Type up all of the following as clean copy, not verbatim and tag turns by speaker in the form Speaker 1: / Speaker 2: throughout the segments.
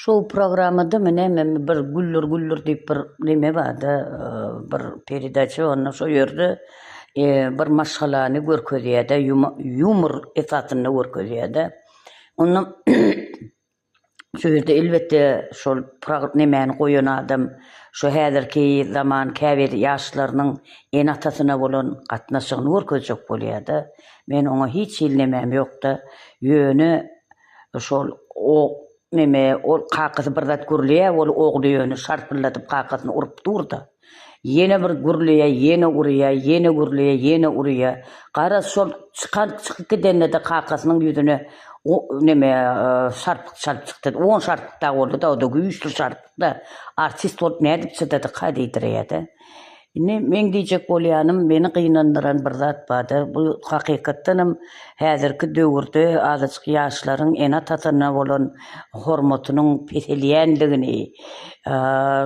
Speaker 1: Şol programmada men bir güllür diýip bir neme barda, bir peridaça onda şo ýerde bir maşgalany görkezýärde, yumor esatyny görkezýärde. Ondan şu ýerde elbette şol nemeni goýan adam şu häzirki zaman käbir ýaşlarynyň en atasyna bolan gatnaşygyny görkezjek bolýardy. Men oňa hiç ilnemem ýokda. Ýöne şol o neme ol kakasy bir zat gürleýär, ol ogly ýöne şarpyllatyp kakasyny urup durdy. Yine bir gürleýär, yine urýar, yine gürleýär, yine urýar. Gara şol çykyp gidende de kakasynyň ýüzüne o neme şarpyk çykdy. 10 şarpyk da boldy da, o da güýçli şarpyk da. Artist bolup nädip çytady, kadyýdy. Men diýjek bolýanym, meni gynandyran bir zat bardy. Bu hakykatdanam häzirki döwürde azatçyk ýaşlaryň en atasyna bolan hormatynyň peselýändigini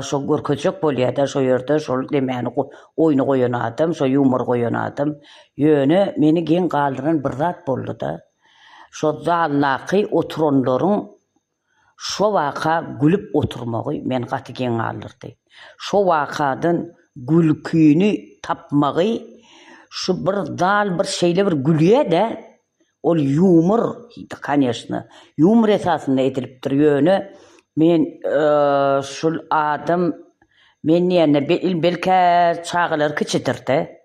Speaker 1: şo görkezjek bolýardy. Şo ýerde şol demäni oýny goýan adam, şo yumor goýan adam ýöne meni gen galdyran bir zat boldy da. Şo zallaky oturanlaryň şo waka gülüp oturmagy meni gaty gen galdyrdy. Şo wakadan gülküni tapmagy şu bir dal bir şeýle bir gülýär-de ol yumor, конечно, yumor esasında edilipdir ýöne men şol adam men ýene belki çağlar kiçidir-de,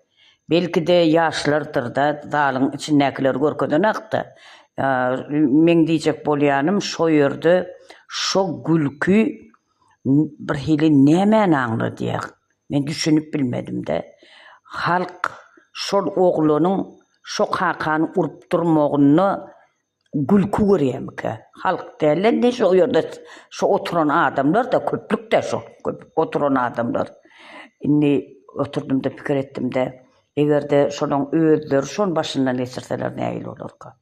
Speaker 1: belki de ýaşlardyr-da, dalyň içindekiler görkezden akdy. Men diýjek bolýanym şo ýerde şo gülkü bir hili nämäni aňladýar. Men düşünüp bilmedim de. Halk şol oglanyň şo kakany urup durmagyny gülkü görýärmiki? Halk däle de şo ýerde şo oturan adamlar da köplük de şo oturan adamlar. Indi oturdum da pikir etdim de egerde şonuň özleri şon başyndan geçirseler näil bolarka?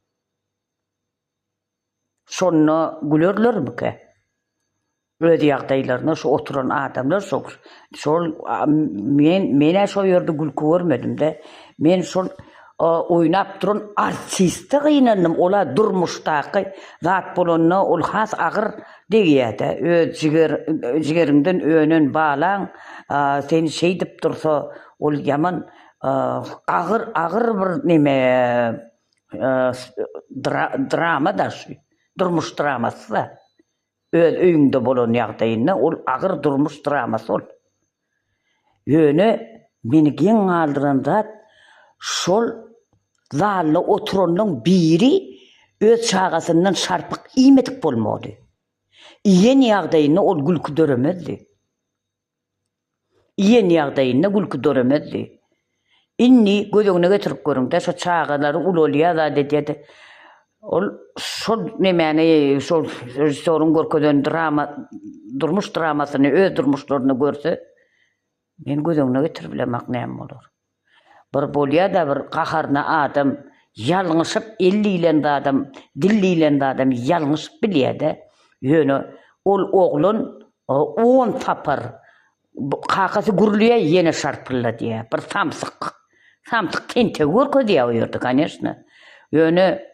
Speaker 1: Şonu gülerlermiki? Öde ýagdaýlaryna şu oturan adamlar şol men şo ýerde gülkü görmedim de. Men şol oýnap duran artisti gynandym. Ola durmuşdaky zat bolanyna ol has agyr diýýärdi. Öz jigerinden öňün balan seni şeý dip dursa ol ýaman agyr bir neme drama da şu. Durmuş dramasy da. Öz öýüňde bolan ýagdaýyna ol agyr durmuş dramasy ol. Ýöne meni gen galdyran zat şol zalda oturanyň biri öz çağasyndan şarpyk iýmedik bolmady. Iýen ýagdaýyna ol gülkü döremezdi. Iýen ýagdaýyna gülkü döremezdi. Inni gözüňe getirip görüňde şo çağalary ulolýar da diýdi. Ol şol nemeni şol rejissorun görkezden drama durmuş dramasyny öz durmuşlaryny görse men gözüňe getirip bilemek näme bolar. Bir bolýar da bir gaharna adam ýalňyşyp elliýlende adam, dilliýlende adam ýalňyşyp bilýär-de. Ýöne ol oglan 10 tapar kakasy gürleýär, ýene şarpylladyýar. Bir samsyk tente görkezýär o ýerde, конечно. Ýöne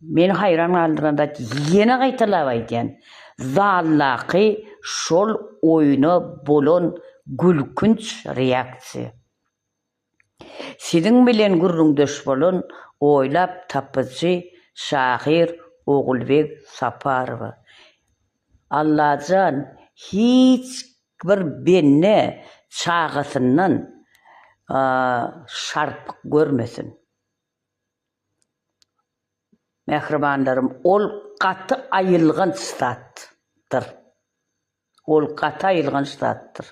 Speaker 1: meni hayran galdyran da ýene gaýtalap aýdýan. Zallaky şol oýuna bolan gülkünç reaksiýa. Siziň bilen gürrüňdeş bolan oýlap tapyjy şahyr Ogulbek Saparowa. Allajan hiç bir benne çağasyndan şarpyk görmesin. Mehribanlarım, ol gaty aýylgan statdyr. Ol gaty aýylgan statdyr.